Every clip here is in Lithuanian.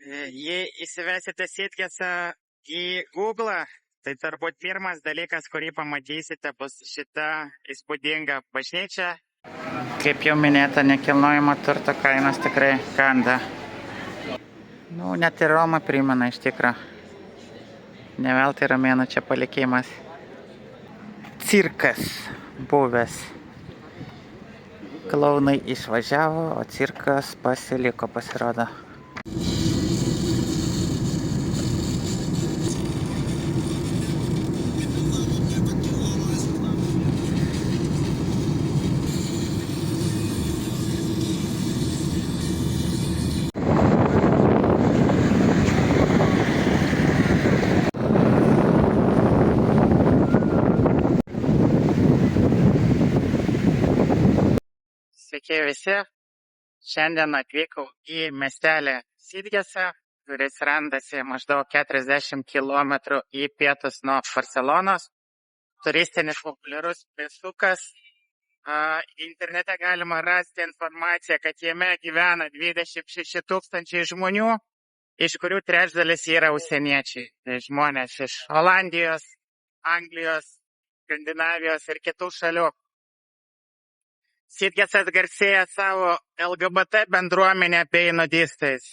Jei įsivesite Sitgesą į Google, tai turbūt pirmas dalykas, kurį pamatysite, bus šita įspūdinga bažnyčia. Kaip jau minėta, nekilnojamo turto kainos tikrai kanda. Net ir Romą primena iš tikro. Ne veltui Romėnų čia palikimas. Cirkas buvęs. Klaunai išvažiavo, o cirkas pasiliko, pasirodo. Sveiki visi. Šiandien atvykau į miestelį Sitgesą, kuris randasi maždaug 40 km į pietus nuo Barselonos. Turistinis populiarus miestukas. Internete galima rasti informaciją, kad jame gyvena 26 000 žmonių, iš kurių trečdalis yra užsieniečiai. Tai žmonės iš Olandijos, Anglijos, Skandinavijos ir kitų šalių. Sitgesas garsėja savo LGBT bendruomenę bei nudistais.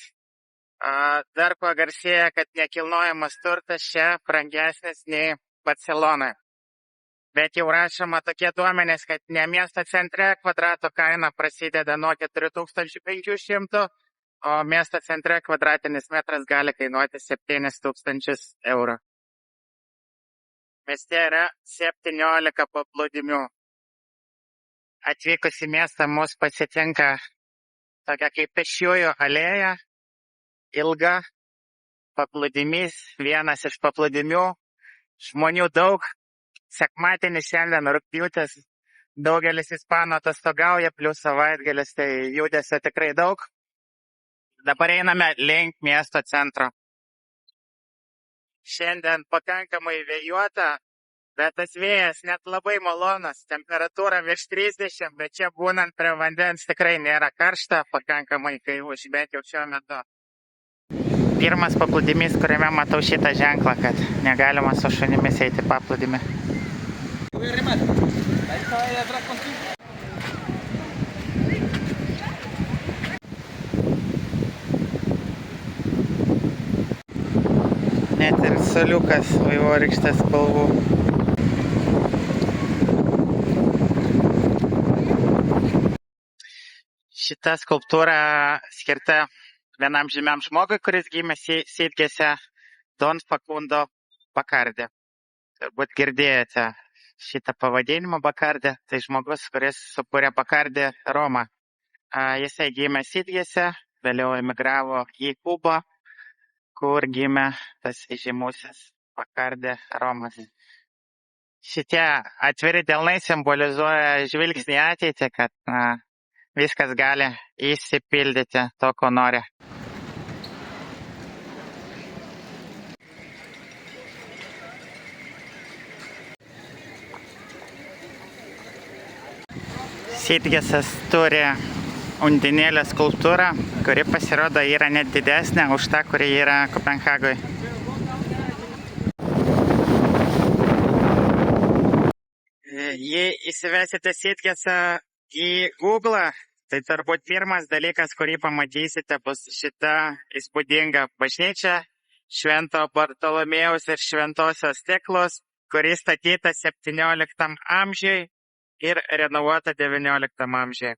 Dar kuo garsėja, kad nekilnojamas turtas čia brangesnis nei Barcelonoje. Bet jau rašoma tokie duomenys, kad ne miesto centre kvadrato kaina prasideda nuo 4500, o miesto centre kvadratinis metras gali kainuoti 7000 eurų. Mieste yra 17 paplūdimių. Atvykus į miestą mus pasitinka tokia kaip pėsčiųjų alėja, ilga, paplūdimys, vienas iš paplūdimių, žmonių daug, sekmadienis šiandien rugpjūtis, daugelis ispanų atostogauja, plius savaitgalis, tai judesio tikrai daug. Dabar einame link miesto centro. Šiandien pakankamai vėjuota, bet tas vėjas net labai malonus, temperatūra virš 30, bet čia būnant prie vandens tikrai nėra karšta, pakankamai gaivu, bent jau šiuo metu. Pirmas paplūdimys, kuriame matau šitą ženklą, kad negalima su šunimis eiti paplūdimį. Net ir suoliukas vaivorykštės spalvų. Šita skulptūra skirta vienam žymiam žmogui, kuris gimė Sitgese, Don Facundo Bacardí. Turbūt girdėjote šitą pavadinimą Bacardí, tai žmogus, kuris sukūrė Bacardí Romą. Jisai gimė Sitgese, vėliau emigravo į Kubą, kur gimė tas žymusis Bacardí Romas. Šitie atviri delnai simbolizuoja žvilgsnį į ateitį, kad viskas gali įsipildyti to, ko nori. Sitgesas turi undinėlę skulptūrą, kuri pasirodo yra net didesnė už tą, kuri yra Kopenhagoje. Jei įsivesite Sitgesą į Google, tai turbūt pirmas dalykas, kurį pamatysite, bus šita įspūdinga bažnyčia Švento Bartolomėjaus ir Šventosios Teklos, kuri statyta 17 amžiui ir renovuota 19 amžiui.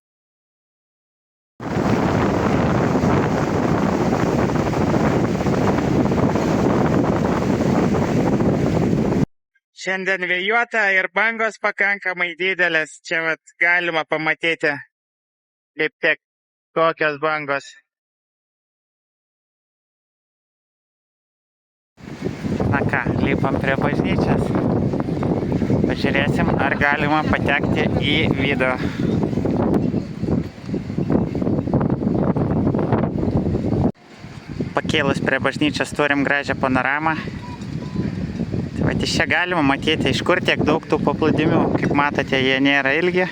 Šiandien vėjuota ir bangos pakankamai didelės. Čia galima pamatyti, kaip tik kokios bangos. Na ką, lipam prie bažnyčios. Pažiūrėsim, ar galima patekti į vidų. Pakėlus prie bažnyčios turim gražią panoramą. Vat iš čia galima matyti, iš kur tiek daug tų paplūdimių. Kaip matote, jie nėra ilgi.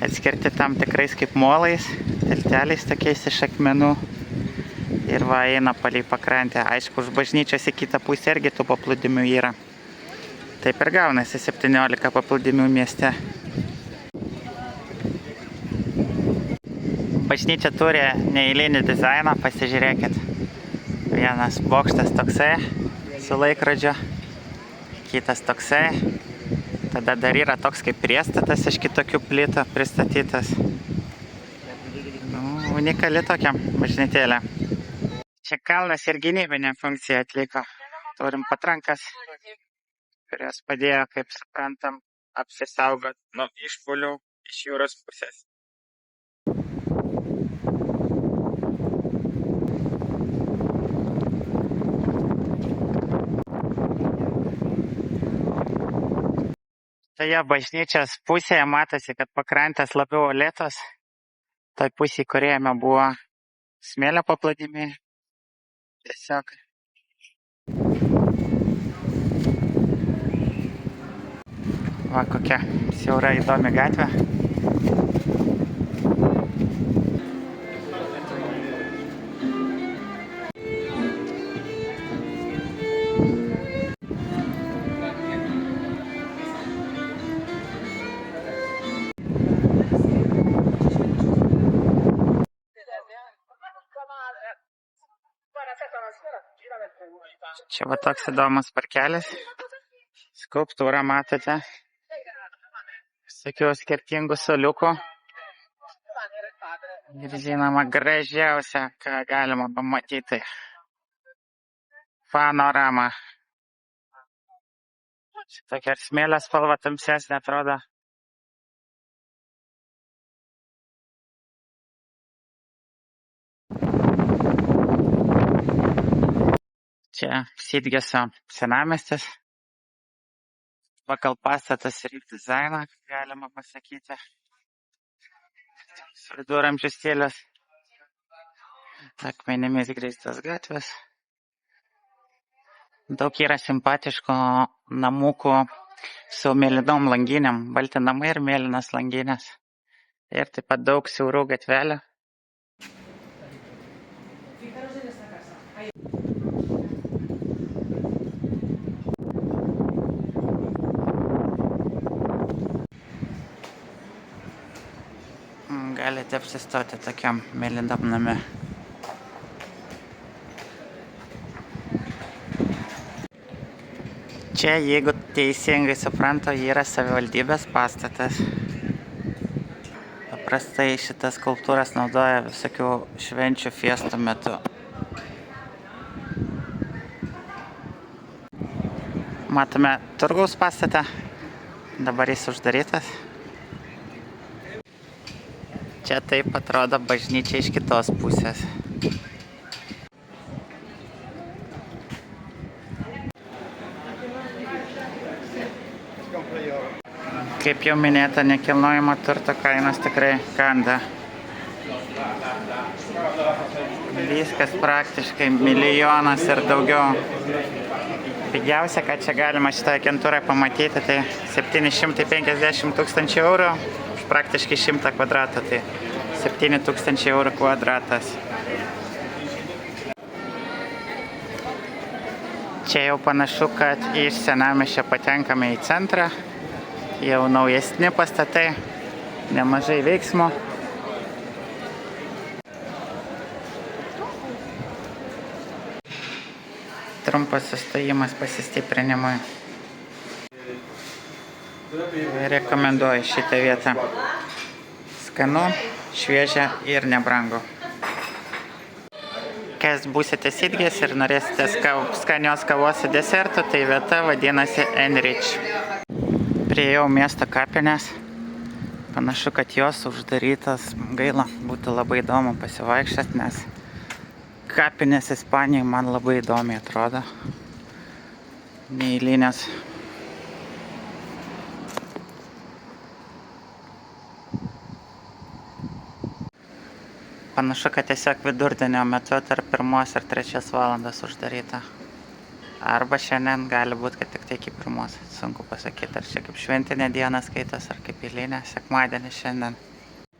Atskirti tam tikrais kaip molais, tilteliais tokiais iš akmenų. Ir va, eina palei pakrantę. Aišku, už bažnyčios į kitą pusę irgi tų paplūdimių yra. Taip ir gaunasi 17 paplūdimių mieste. Bažnyčia turi neeilinį dizainą, pasižiūrėkit. Vienas bokštas toksai su laikrodžiu, kitas toksai. Tada dar yra toks kaip priestatas iš kitokių plytų pristatytas. Unikali tokia bažnytėlė. Čia kalnas ir gynybinę funkciją atliko. Turim patrankas, kurios padėjo, kaip suprantam, apsisaugoti nuo išpuolių iš jūros pusės. Toje bažnyčios pusėje matosi, kad pakrantės labiau uolėtos. Toj pusėje, kurėjame, buvo smėlio paplūdimiai. Tiesiog. Va, kokia siaura įdomi gatvė. Čia va toks įdomus parkelis. Skulptūrą matote. Visokių skirtingų suoliukų. Ir žinoma, gražiausia, ką galima pamatyti. Panorama. Šitokia smėlio spalva tamsesnė atrodo. Čia Sitgesio senamiestis. Pagal pastatas ir dizainą, galima pasakyti. Viduramžių stilius. Akmenimis grįstos gatvės. Daug yra simpatiškų namukų su mėlynom langinėm. Balti namai ir mėlynas langinės. Ir taip pat daug siaurų gatvelių. Galite apsistoti tokiam mėlynam name. Čia, jeigu teisingai suprantu, yra savivaldybės pastatas. Paprastai šitas skulptūras naudoja visokių švenčių fiestų metu. Matome turgaus pastatą. Dabar jis uždarytas. Čia taip atrodo bažnyčia iš kitos pusės. Kaip jau minėta, nekilnojamo turto kainos tikrai kanda. Viskas praktiškai milijonas ir daugiau. Pigiausia, ką čia galima šitą agentūrą pamatyti, tai 750 000 eurų. Praktiškai 100 kvadratų, tai 7 000 eurų kvadratas. Čia jau panašu, kad iš senamiesčio patenkame į centrą. Jau naujesni pastatai, nemažai veiksmo. Trumpas sustojimas pasistiprinimui. Rekomenduoju šitą vietą. Skanu, šviežia ir nebrangu. Kas būsite Sitges ir norėsite skanios kavos su desertu, tai vieta vadinasi Enrich. Priėjau miesto kapinės. Panašu, kad jos uždarytas. Gaila, būtų labai įdomu pasivaikščioti, nes kapinės Ispanijai man labai įdomiai atrodo. Neeilinės. Panašu, kad tiesiog vidurdienio metu tarp 1 ir 3 valandos uždaryta. Arba šiandien gali būti, kad tik tai iki 1. Sunku pasakyti, ar čia kaip šventinė diena skaitos, ar kaip eilinė sekmadienį šiandien.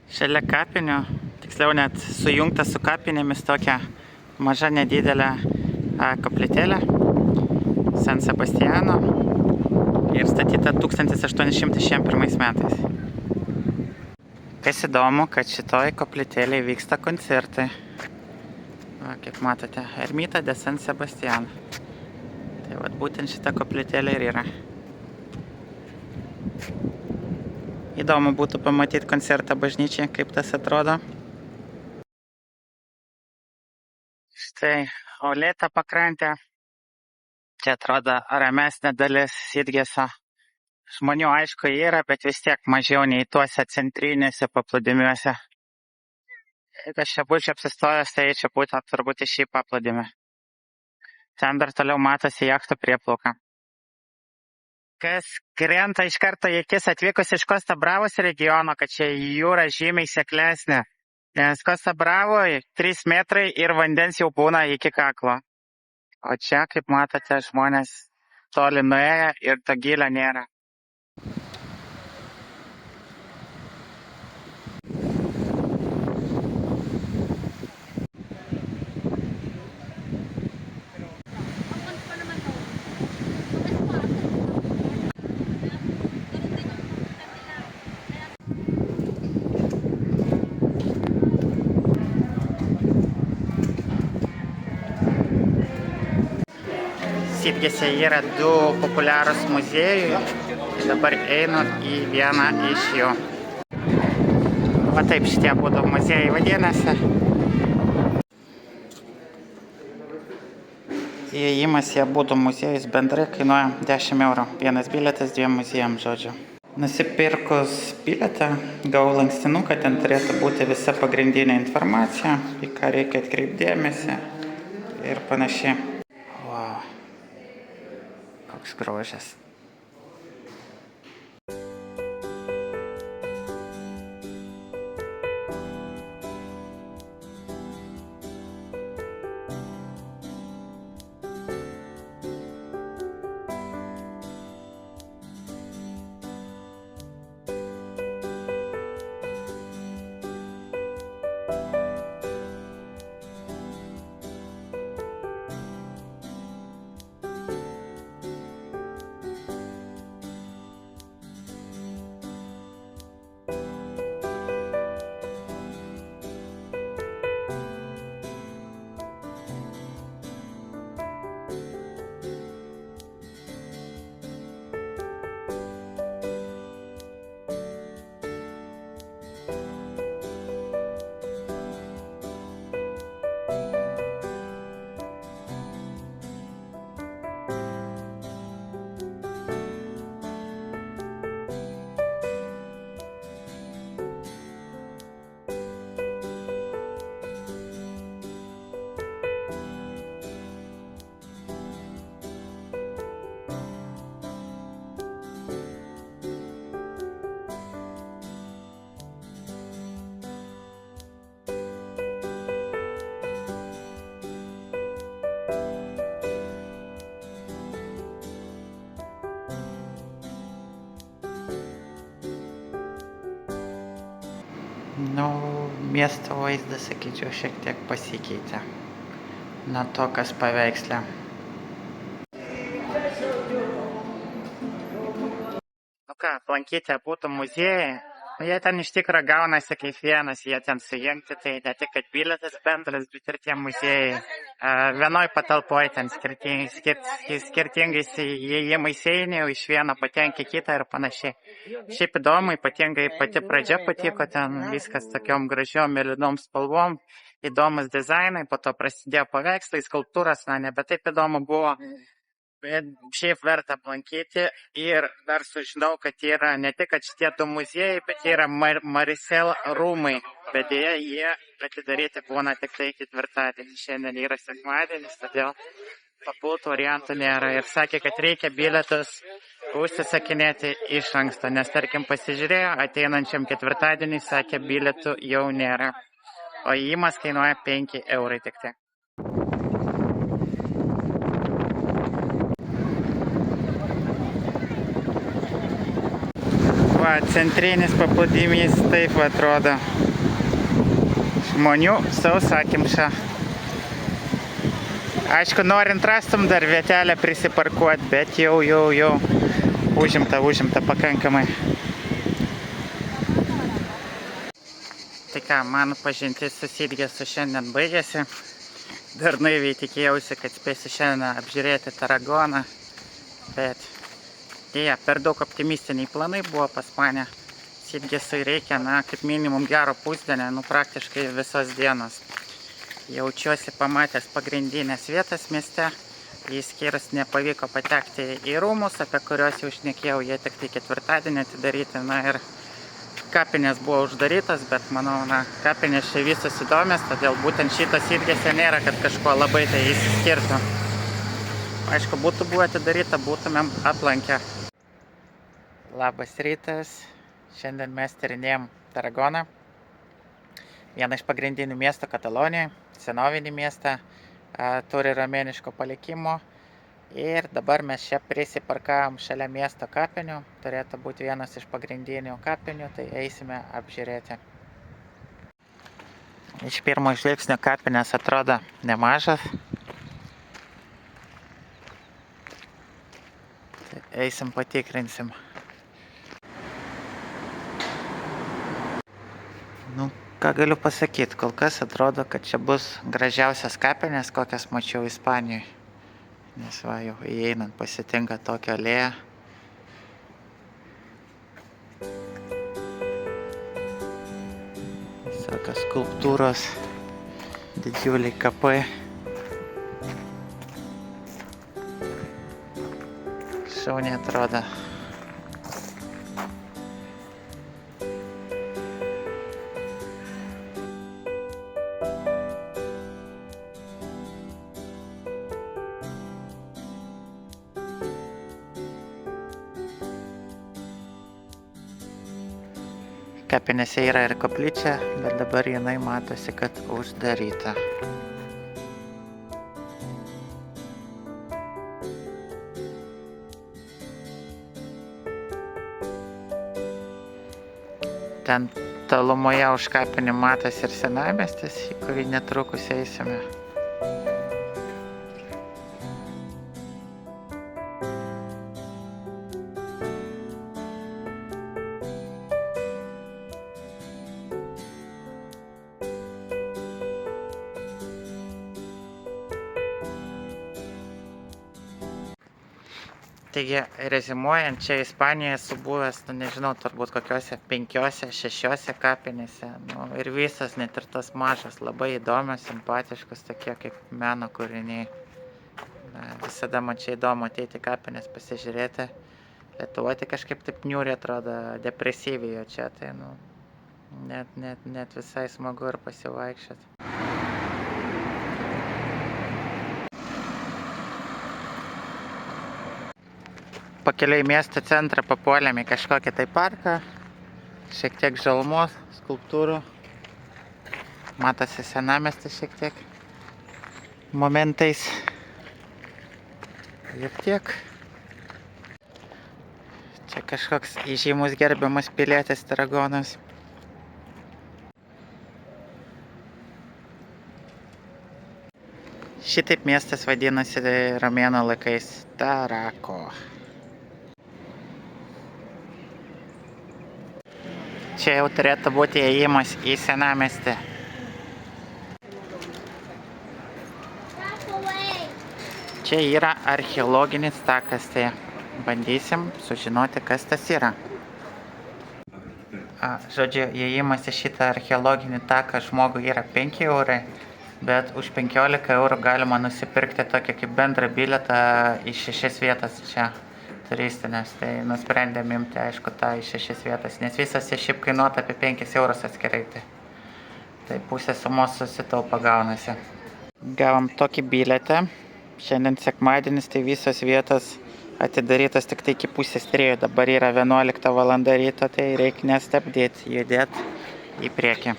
Šalia kapinių, tiksliau net sujungta su kapinėmis tokia maža nedidelė koplytėlė San Sebastiano ir statyta 1861 metais. Kas įdomu, kad šitoj koplytėlėje vyksta koncertai. Va, kaip matote, Ermita de San Sebastian. Tai vat būtent šita koplytėlė ir yra. Įdomu būtų pamatyti koncertą bažnyčiai, kaip tas atrodo. Štai Olėta pakrantė. Čia atrodo ramesnė dalis Sitgesio. Žmonių aišku yra, bet vis tiek mažiau nei tuose centrinėse paplūdimiuose. Jeigu aš čia būčiau apsistojęs, tai čia būtų turbūt į šį paplūdimį. Ten dar toliau matosi jachtų prieplauka. Kas krenta iš karto į akis atvykus iš Costa Bravos regiono, kad čia jūra žymiai seklesnė. Nes Costa Bravoje 3 metrai ir vandens jau būna iki kaklo. O čia, kaip matote, žmonės toli nuėję ir to gylio nėra. Sitgese yra 2 populiarūs muziejai. Dabar einu į vieną iš jų. Va taip šitie būtų muziejai vadinasi. Įėjimas į abudu muziejus bendrai kainuoja 10 eurų. Vienas bilietas 2 muziejams, žodžiu. Nusipirkus bilietą, gavau lankstinuką, ten turėtų būti visa pagrindinė informacija, į ką reikia atkreipti dėmesį ir panašiai. Wow. Koks grožis. Miesto vaizdas, sakyčiau, šiek tiek pasikeitė nuo to, kas paveiksle. Nu ką, aplankyti abudu muziejai. Jie ten iš tikrųjų gaunasi kaip vienas, jie ten sujungti, tai ne tik, kad bilietas bendras, bet ir tie muziejai. Vienoj patalpoj ten skirtingais įėjimais eini, iš vieno patenki kitą ir panašiai. Šiaip įdomu, ypatingai pati pradžia patiko, ten viskas tokiom gražiom mėlynom spalvom, įdomus dizainai, po to prasidėjo paveikslai, skulptūros, nebe taip įdomu buvo. Bet šiaip verta aplankyti ir dar sužinau, kad yra ne tik šitie 2 muziejai, bet yra Maricel rūmai. Bet dėja, jie atidaryti būna tik tai ketvirtadienį. Šiandien yra sekmadienis, todėl papultų variantų nėra. Ir sakė, kad reikia bilietus užsisakinėti iš anksto, nes tarkim pasižiūrėjo, ateinančiam ketvirtadienį sakė, bilietų jau nėra. O įėjimas kainuoja 5 eurai tik tai. Va, centrinis paplūdimys taip atrodo. Žmonių sausakimša. Aišku, norint rastum dar vietelę prisiparkuoti, bet jau užimta pakankamai. Tai ką, mano pažintis su Sitgesu šiandien baigėsi. Dar naiviai tikėjausi, kad spėsiu šiandien apžiūrėti Taragoną, bet dėja, per daug optimistiniai planai buvo pas mane. Sitgesui reikia, kaip minimum gero pusdienio, praktiškai visos dienos. Jaučiuosi pamatęs pagrindinės vietas mieste, išskyrus nepavyko patekti į rūmus, apie kuriuos jau šnekėjau, jie tik tai ketvirtadienį atidaryti, ir kapinės buvo uždarytos, bet manau, kapinės čia visos įdomios, todėl būtent šitas Sitgese nėra, kad kažko labai tai išsiskirtų. Aišku, būtų buvo atidaryta, būtumėm aplankę. Labas rytas, šiandien mes tyrinėjom Taragoną, vieną iš pagrindinių miestų Katalonijoje, senovinį miestą, turi romėniško palikimo ir dabar mes čia prisiparkavom šalia miesto kapinių, turėtų būti vienas iš pagrindinių kapinių, tai eisime apžiūrėti. Iš pirmo žvilgsnio kapinės atrodo nemažas. Tai eisim patikrinsim. Ką galiu pasakyti, kol kas atrodo, kad čia bus gražiausias kapinės, kokias mačiau Ispanijoje. Nes jau įeinant pasitinka tokią alėją. Visokios skulptūros, didžiuliai kapai. Šauniai atrodo. Kapinėse yra ir koplyčia, bet dabar jinai matosi, kad uždaryta. Ten tolumoje už kapinį matosi ir senamiestis, į kurį netrukus eisime. Taigi, rezimuojant, čia Ispanijoje esu buvęs, nežinau, turbūt kokiuose 5-6 kapinėse, ir visas, net ir tos mažos, labai įdomios, simpatiškos, tokie kaip meno kūriniai. Visada man čia įdomu ateiti kapinės pasižiūrėti. Lietuvoje kažkaip taip niūriai atrodo, depresyviai, o čia tai, net visai smagu ir pasivaikščioti. Pakeliui į miesto centrą papuolėm į kažkokį tai parką, šiek tiek žalumos, skulptūrų, matosi senamiestis šiek tiek momentais ir tiek. Čia kažkoks įžymus gerbiamas pilietis Taragonas. Šitaip miestas vadinasi romėnų laikais Tarako. Čia jau turėtų būti įėjimas į senamiestį. Čia yra archeologinis takas, tai bandysim sužinoti, kas tas yra. Žodžiu, įėjimas į šitą archeologinį taką žmogui yra 5 eurai, bet už 15 eurų galima nusipirkti tokį kaip bendrą bilietą į 6 vietas čia. Turistinės, tai nusprendėm imti, aišku, tą į 6 vietas, nes visas šiaip kainuota apie 5 eurus atskirai, tai pusė sumos susitaupa gaunasi. Gavom tokį bilietą, šiandien sekmadienis, tai visos vietos atidarytos tik tai iki 2:30, dabar yra 11 valanda ryto, tai reikia nestabdyti, judėti į priekį.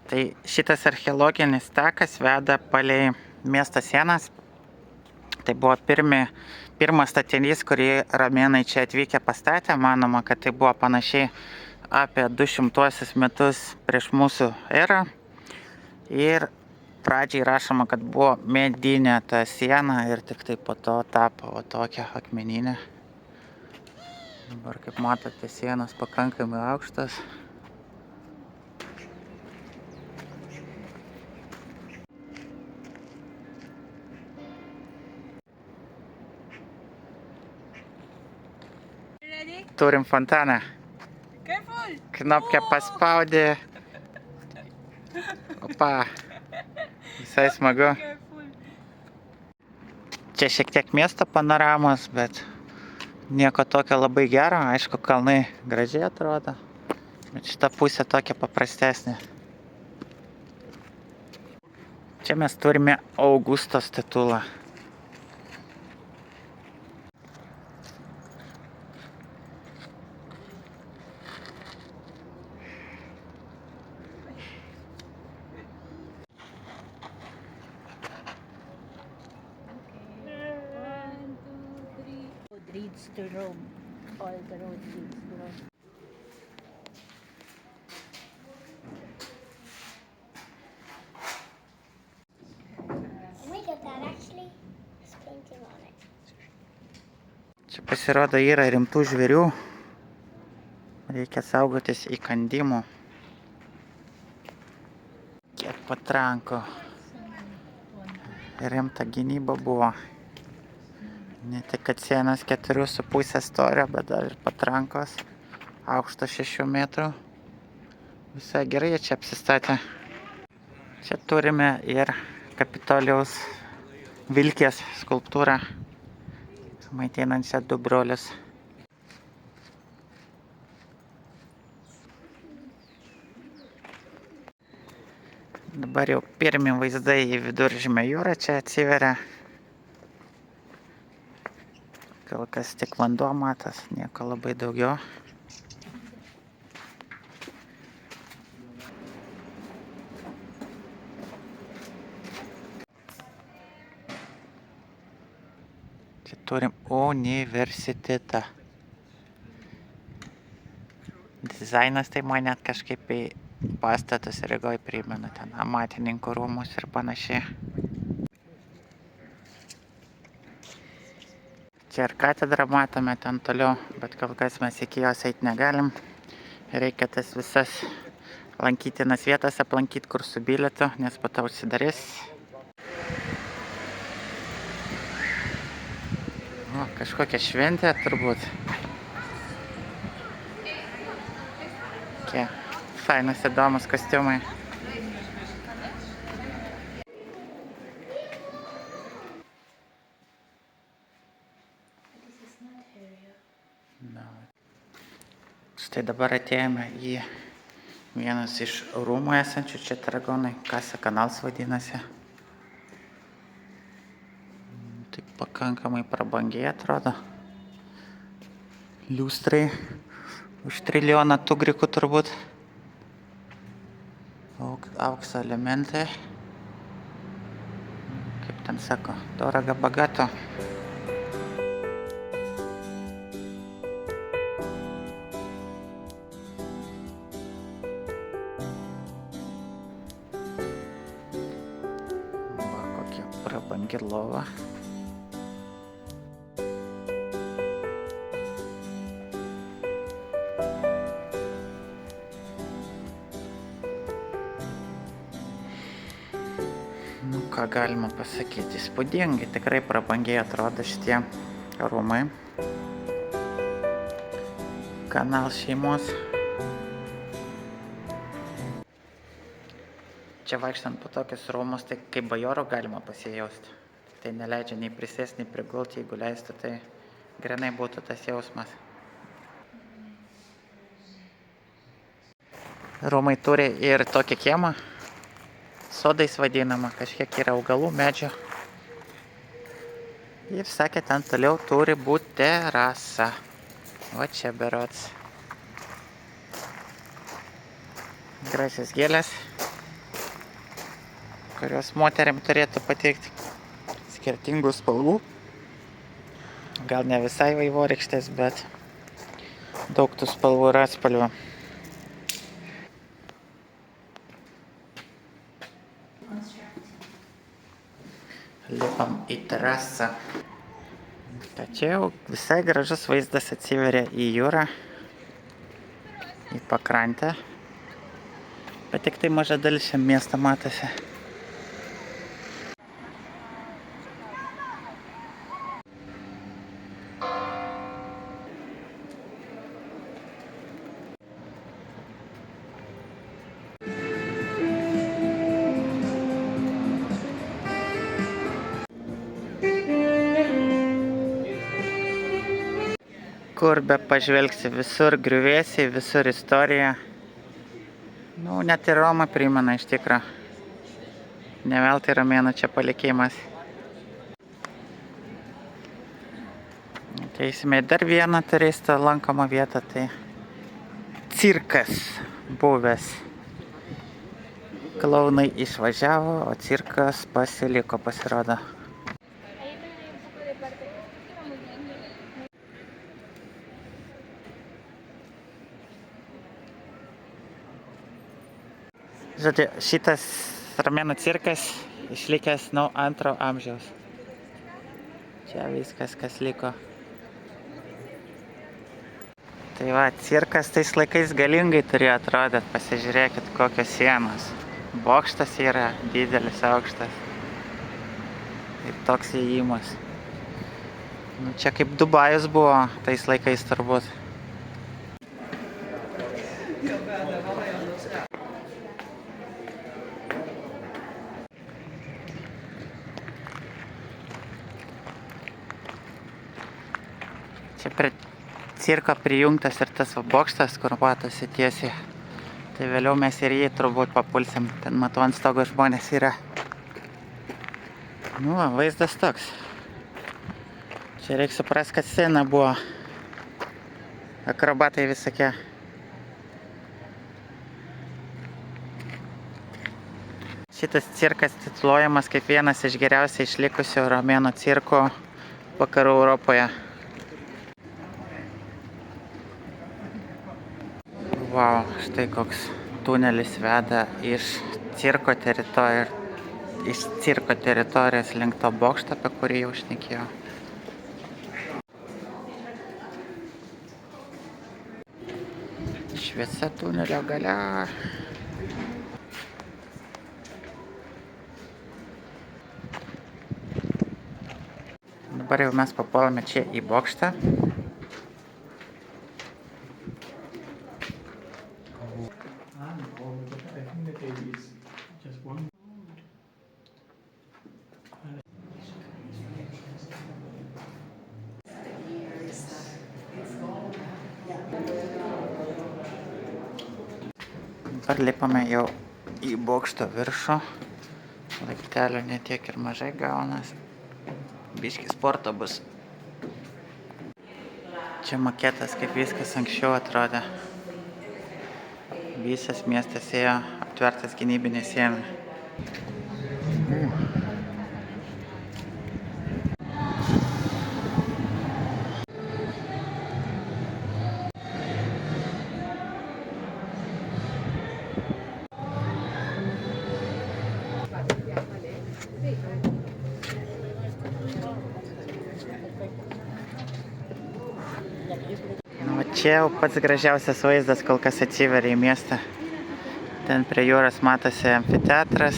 Tai šitas archeologinis takas veda palei miesto sienas. Tai buvo pirmas statinys, kurį romėnai čia atvykę pastatė. Manoma, kad tai buvo panašiai apie 200 metus prieš mūsų erą. Ir pradžiai rašoma, kad buvo medinė ta siena ir tik tai po to tapo tokia akmeninė. Dabar, kaip matote, sienos pakankamai aukštas. Turim fontaną. Knopkę paspaudė. Opa. Visai smagu. Čia šiek tiek miesto panoramos, bet nieko tokio labai gero. Aišku, kalnai gražiai atrodo, bet šita pusė tokia paprastesnė. Čia mes turime Augusto statulą. Leads to Rome. All the road leads to Rome. Oh my god, that actually is painting on it. Čia pasirodo yra rimtų žvėrių. Reikia saugotis įkandimų. Kiek patrankų. Rimta gynyba buvo. Ne tik, kad sienas 4,5 storio, bet dar ir patrankos. Aukšto 6 metrų. Visai gerai jie čia apsistatė. Čia turime ir Kapitolijaus vilkės skulptūrą, maitinančią du brolius. Dabar jau pirmi vaizdai į Viduržemio jūrą čia atsiveria. Kol kas tik vanduo matas, nieko labai daugiau. Čia turim universitetą. Dizainas tai man net kažkaip į pastatus Rygoj primena, ten amatininkų rūmus ir panašiai. Čia ir katedrą matome ten toliau, bet kol kas mes iki jos eiti negalim. Reikia tas visas lankytinas vietas aplankyti, kur su bilietu, nes po to užsidarys. O, kažkokia šventė turbūt. Kokie fainas įdomus kostiumai. Štai dabar atėjome į vienas iš rūmų esančių čia Tarragonai, Casa Canals vadinasi. Taip pakankamai prabangiai atrodo. Liustrai už 1 trilijoną tugrikų turbūt. Aukso elementai. Kaip ten sako, doroga bagato. Prabangi lova. Nu, ką galima pasakyti, įspūdingai, tikrai prabangiai atrodo šitie rūmai. Canals šeimos. Čia vaikštant po tokius rūmus, tai kaip bajoro galima pasijausti. Tai neleidžia nei prisėsti, nei prigulti, jeigu leistų, tai grinai būtų tas jausmas. Rūmai turi ir tokį kiemą, sodais vadinama, kažkiek yra augalų, medžių. Ir sakė, ten toliau turi būti terasa. O čia berods. Gražios gėlės, kurios moteriam turėtų pateikti skirtingų spalvų. gal ne visai vaivorykštės, bet daug tų spalvų ir atspalvių. Lipam į terasą. Tačiau visai gražus vaizdas atsiveria į jūrą, į pakrantę. Bet tik tai maža dalis šiam miesto matosi. Kur be pažvelgsi, visur griuvėsiai, visur istorija. Nu, net ir Romą primena iš tikro. Ne veltui romėnų čia palikimas. Ateisime į dar vieną turistų lankomą vietą, tai cirkas buvęs. Klaunai išvažiavo, o cirkas pasiliko, pasirodo. Žodžiu, šitas romėnų cirkas išlikęs nuo 2 amžiaus. Čia viskas, kas liko. Tai va, cirkas tais laikais galingai turėjo atrodyti. Pasižiūrėkit, kokios sienos. Bokštas yra didelis, aukštas. Ir toks įėjimas. Nu, čia kaip Dubajus buvo tais laikais turbūt. Čia prie cirko prijungtas ir tas bokštas, kur matosi tiesiai. Tai vėliau mes ir jį turbūt papulsim. Ten matau ant stogo žmonės yra. Nu, vaizdas toks. Čia reikia suprast, kad scena buvo. Akrobatai visokie. Šitas cirkas tituluojamas kaip vienas iš geriausiai išlikusių romėnų cirkų vakarų Europoje. Vau, štai koks tunelis veda iš cirko teritorijos link to bokšto, apie kurį jau šnekėjau. Šviesa tunelio gale. Dabar jau mes papuolame čia į bokštą. Dabar lipame jau į bokšto viršų. Laiptelių netiek ir mažai gaunas. Biški sporto bus. Čia maketas, kaip viskas anksčiau atrodė. Visas miestas ėjo aptvertas gynybinė siena. Čia jau pats gražiausias vaizdas kol kas atsiveria į miestą. Ten prie jūros matosi amfiteatras,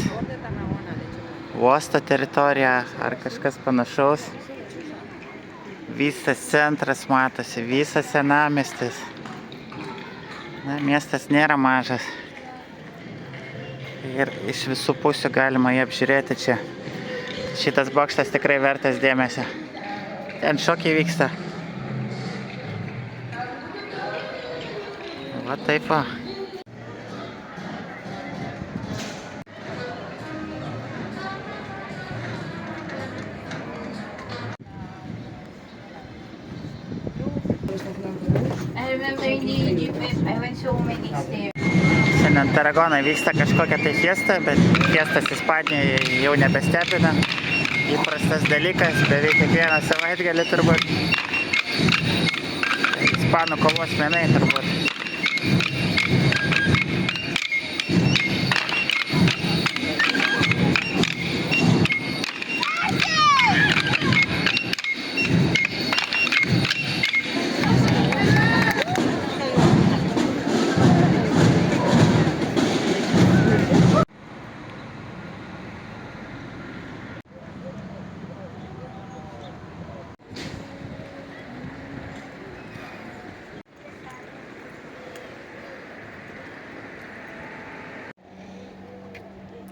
uosto teritorija ar kažkas panašaus. Visas centras matosi, visas senamiestis. Na, miestas nėra mažas. Ir iš visų pusių galima jį apžiūrėti čia. Šitas bokštas tikrai vertas dėmesio. Ten šokiai vyksta. Va taip va. Šiandien Taragonai vyksta kažkokia tai fiesta, bet fiestas Ispanijoje jau nebestebina. įprastas dalykas, beveik kiekvieną savaitgalį turbūt. Ispanų kovos menai turbūt.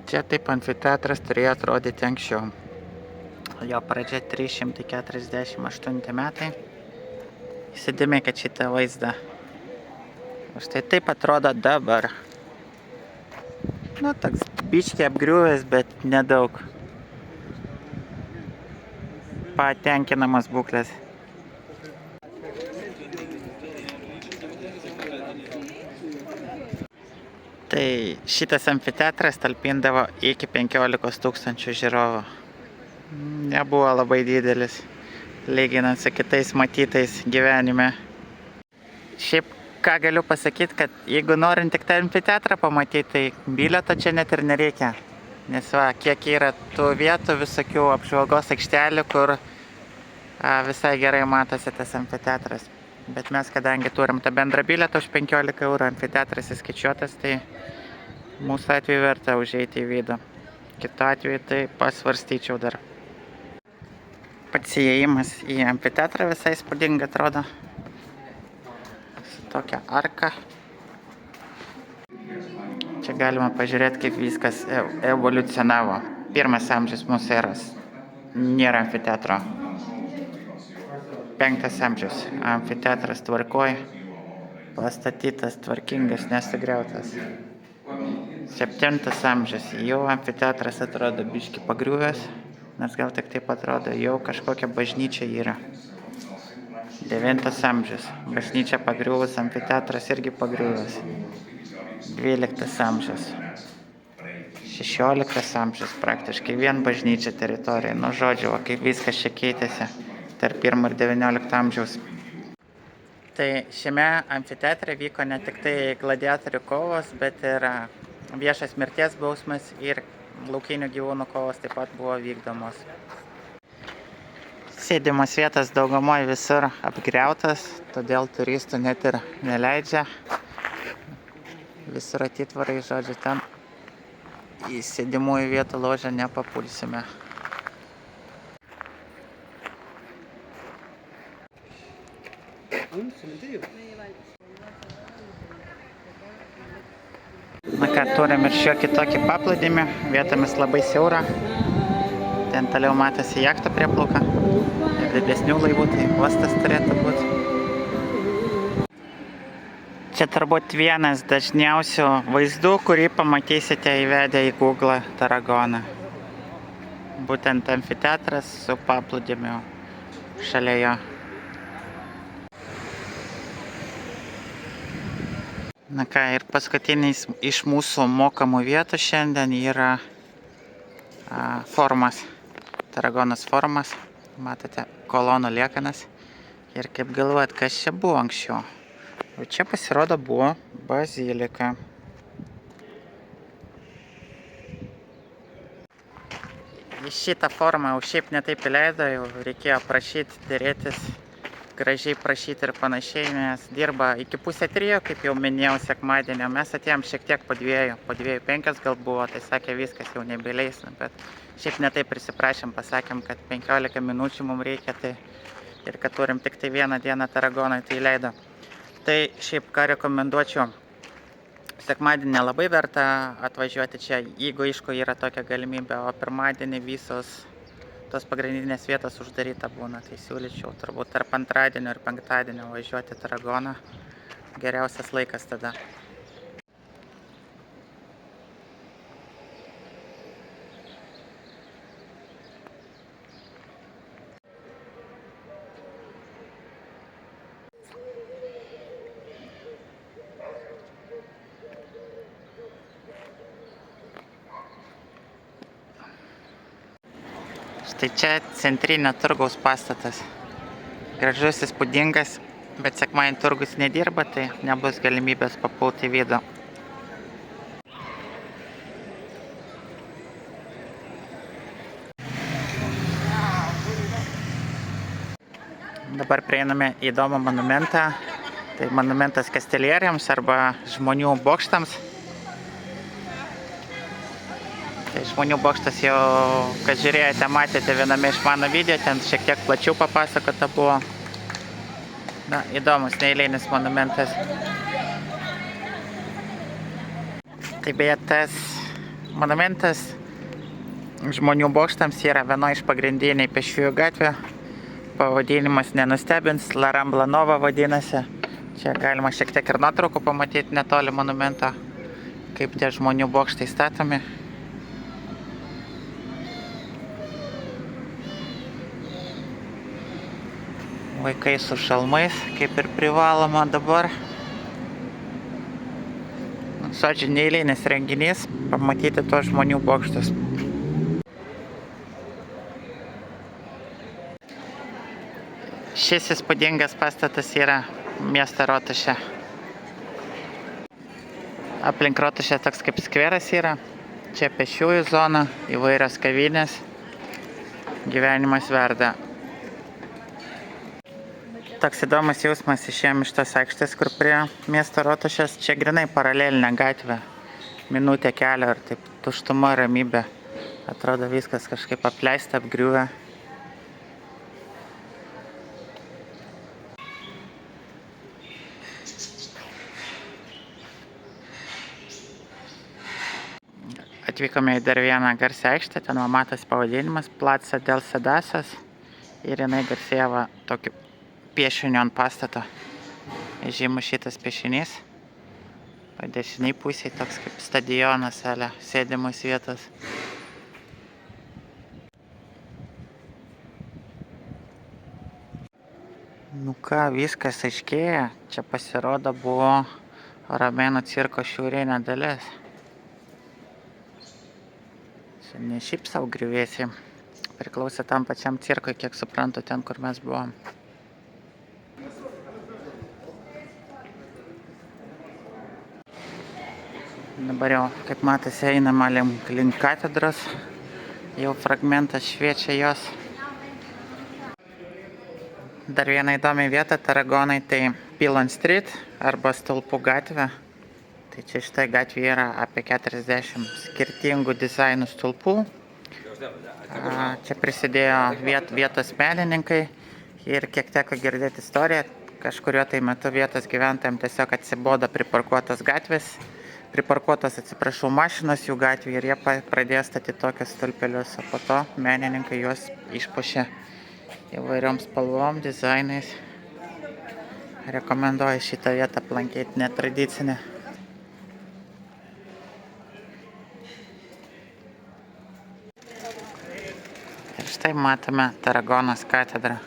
Čia taip amfiteatras turėjo atrodyti anksčiau. Jo pradžia 348 metai. Įsidėmėkit šitą vaizdą. Štai taip atrodo dabar. Nu, toks biškį apgriuvęs, bet nedaug. Patenkinamas būklės. Tai šitas amfiteatras talpindavo iki 15 000 žiūrovų. Nebuvo labai didelis, lyginant su kitais matytais gyvenime. Šiaip ką galiu pasakyti, kad jeigu norint tik tą amfiteatrą pamatyti, tai bilieto čia net ir nereikia. Nes va, kiek yra tų vietų, visokių apžvalgos aikštelių, kur visai gerai matosi tas amfiteatras. Bet mes, kadangi turim tą bendrą bilietą už 15 eurų, amfiteatras įskaičiuotas, tai mūsų atveju verta užeiti į vidų. Kitu atveju tai pasvarstyčiau dar. Pats įėjimas į amfiteatrą visai įspūdingai atrodo. Su tokia arka. Čia galima pažiūrėti, kaip viskas evoliucionavo. 1 amžius mūsų eros. Nėra amfiteatro. 5 amžius. Amfiteatras tvarkoj. Pastatytas, tvarkingas, nesugriautas. 7 amžius. Jau amfiteatras atrodo biškį pagriuvęs. Nes gal tik taip atrodo, jau kažkokia bažnyčia yra. 9 amžius. Bažnyčia pagriuvus, amfiteatras irgi pagriuvęs. 12 amžius. 16 amžius praktiškai vien bažnyčia teritorija. Nu žodžiu, kaip viskas čia keitėsi tarp 1 ir 19 amžiaus. Tai šiame amfiteatre vyko ne tik tai gladiatorių kovos, bet ir viešas mirties bausmės ir laukinių gyvūnų kovos taip pat buvo vykdomos. Sėdimos vietas daugumoje visur apgriautas, todėl turistų net ir neleidžia. Visur atitvarai, žodžiu, ten į sėdimųjų vietų ložę nepapulsime. Na ką, turim ir šiokį tokį paplūdimį, vietomis labai siaura. Ten toliau matosi jachto prieplauka. Ir didesnių laivų, tai uostas turėtų būti. Čia turbūt vienas dažniausių vaizdų, kurį pamatysite įvedę į Google Taragoną. Būtent amfiteatras su paplūdimiu šalia jo. Na ką, ir paskutinis iš mūsų mokamų vietų šiandien yra forumas. Taragonos forumas. Matote kolonų liekanas. Ir kaip galvojat, kas čia buvo anksčiau? O čia pasirodo buvo bazilika. Į šitą formą jau šiaip netaip įleido, jau reikėjo prašyti, dėrėtis, gražiai prašyti ir panašiai, nes dirba iki 2:30, kaip jau minėjau, sekmadienio. Mes atėjom šiek tiek po 2:05 gal buvo, tai sakė viskas jau nebeleis, bet šiaip netaip prisiprašėm, pasakėm, kad 15 minučių mums reikia, tai ir kad turim tik tai vieną dieną Taragonai, tai leido. Tai šiaip ką rekomenduočiau, sekmadienį nelabai verta atvažiuoti čia, jeigu aišku yra tokia galimybė, o pirmadienį visos tos pagrindinės vietos uždaryta būna, tai siūlyčiau turbūt tarp antradienio ir penktadienio važiuoti Taragoną, geriausias laikas tada. Tai čia centrinio turgaus pastatas. Gražus, įspūdingas, bet sekmadienį turgus nedirba, tai nebus galimybės papulti į vidų. Dabar prieiname į įdomų monumentą. Tai monumentas kastelieriams arba žmonių bokštams. Tai žmonių bokštas jau, kad žiūrėjote, matėte viename iš mano video, ten šiek tiek plačiau papasakota buvo. Na, įdomus, neeilinis monumentas. Tai beje, tas monumentas žmonių bokštams yra viena iš pagrindiniai pėsčiųjų gatvė. Pavadinimas nenustebins, La Rambla Nova vadinasi. Čia galima šiek tiek ir nuotraukų pamatyti netoli monumento, kaip tie žmonių bokštai statomi. Vaikai su šalmais, kaip ir privaloma dabar. Žodžiu, neeilinis renginys, pamatyti tos žmonių bokštus. Šis įspūdingas pastatas yra miesto rotušė. Aplink rotušę toks kaip skveras yra. Čia pėsčiųjų zona, įvairios kavinės. Gyvenimas verda. Toks įdomus jausmas, išėjom iš tos aikštės, kur prie miesto rotušės. Čia grinai paralelinė gatvė. Minutė kelio ir taip tuštuma, ramybė. Atrodo viskas kažkaip apleista, apgriuvę. Atvykome į dar vieną garsią aikštę, ten matosi pavadinimas Plaza del Sedasas ir jinai garsėja tokiu piešiniu ant pastato. Žymus šitas piešinys. Dešiniai pusėje toks kaip stadionas, sėdimos vietos. Nu ką, viskas aiškėja. Čia pasirodo buvo Romėnų cirko šiaurinė dalis. Čia ne šiaip savo griuvėsiai. Priklausė tam pačiam cirkui, kiek suprantu, ten, kur mes buvom. Dabar jau, kaip matosi, einama link katedros. Jau fragmentas šviečia jos. Dar viena įdomi vieta Taragonai, tai Pilon Street arba Stulpų gatvė. Tai čia šitai gatvė yra apie 40 skirtingų dizainų stulpų. Čia prisidėjo vietos menininkai ir kiek teko girdėti istoriją, kažkurio tai metu vietos gyventojams tiesiog atsibodo priparkuotos mašinos jų gatvėje ir jie pradėjo statyti tokius stulpelius, o po to menininkai juos išpuošė įvairiom spalvom, dizainais. Rekomenduoju šitą vietą aplankyti, netradicinę. Ir štai matome Taragonos katedrą.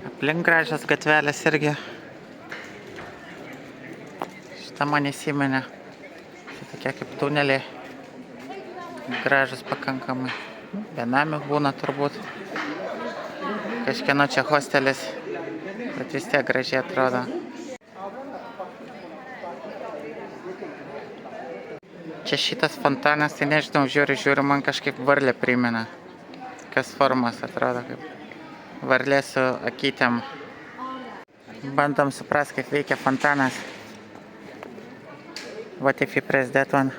Aplink gražios gatvelės irgi. Šitą man įsiminė. Šitokie kaip tuneliai. Gražus pakankamai. Benamių būna turbūt. Kažkieno čia hostelis, bet vis tiek gražiai atrodo. Čia šitas fontanas, tai nežinau, žiūriu, man kažkaip varlę primena. Kas formas atrodo, kaip varlė su akytėm. Bandom suprast, kaip veikia fontanas. What if you press that one?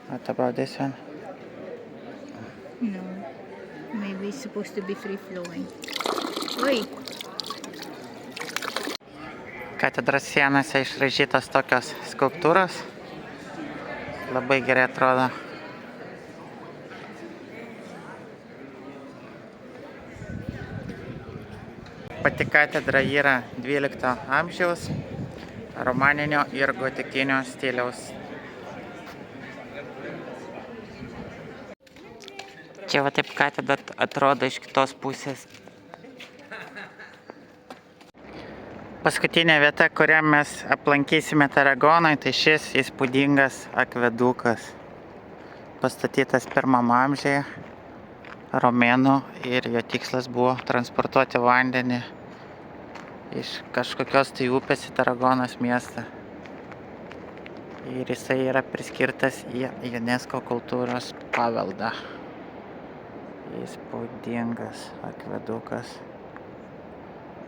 What about this one? No. Maybe it's supposed to be free flowing. Oi! Katedros sienose išraižytos tokios skulptūros. Labai gerai atrodo. Pati katedra yra 12 amžiaus, romaninio ir gotikinio stiliaus. Čia va taip katedra atrodo iš kitos pusės. Paskutinė vieta, kurią mes aplankysime Taragonai, tai šis įspūdingas akvedukas. Pastatytas 1 amžiuje romėnų ir jo tikslas buvo transportuoti vandenį iš kažkokios tai upės į Taragonos miestą. Ir jisai yra priskirtas į UNESCO kultūros paveldą. Įspūdingas akvedukas.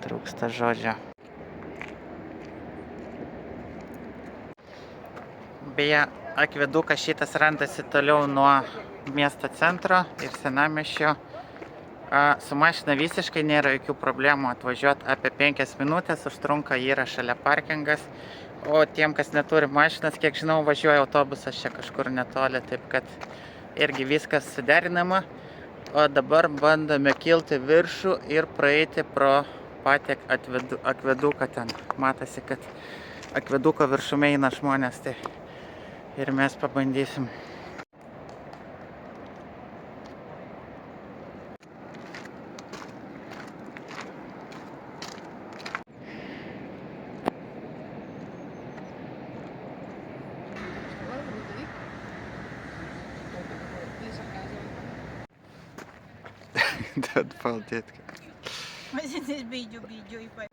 Trūksta žodžio. Beje, akvedukas šitas randasi toliau nuo miesto centro ir senamiesčio. Su mašina visiškai nėra jokių problemų atvažiuoti, apie 5 minutės užtrunka, yra šalia parkingas. O tiem, kas neturi mašinas, kiek žinau, važiuoja autobusas čia kažkur netoli, taip kad irgi viskas suderinama. O dabar bandome kilti viršų ir praeiti pro patį akveduką ten. Matosi, kad akveduko viršume eina žmonės, tai ir mes pabandysim. Don't fall, детка. Mas esse vídeo e vai.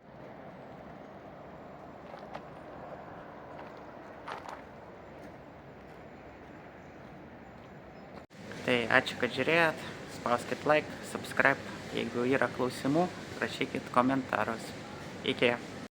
Tai ačiū, kad žiūrėjot. Spauskit like, subscribe. Jeigu yra klausimų, rašykit komentarus. Iki.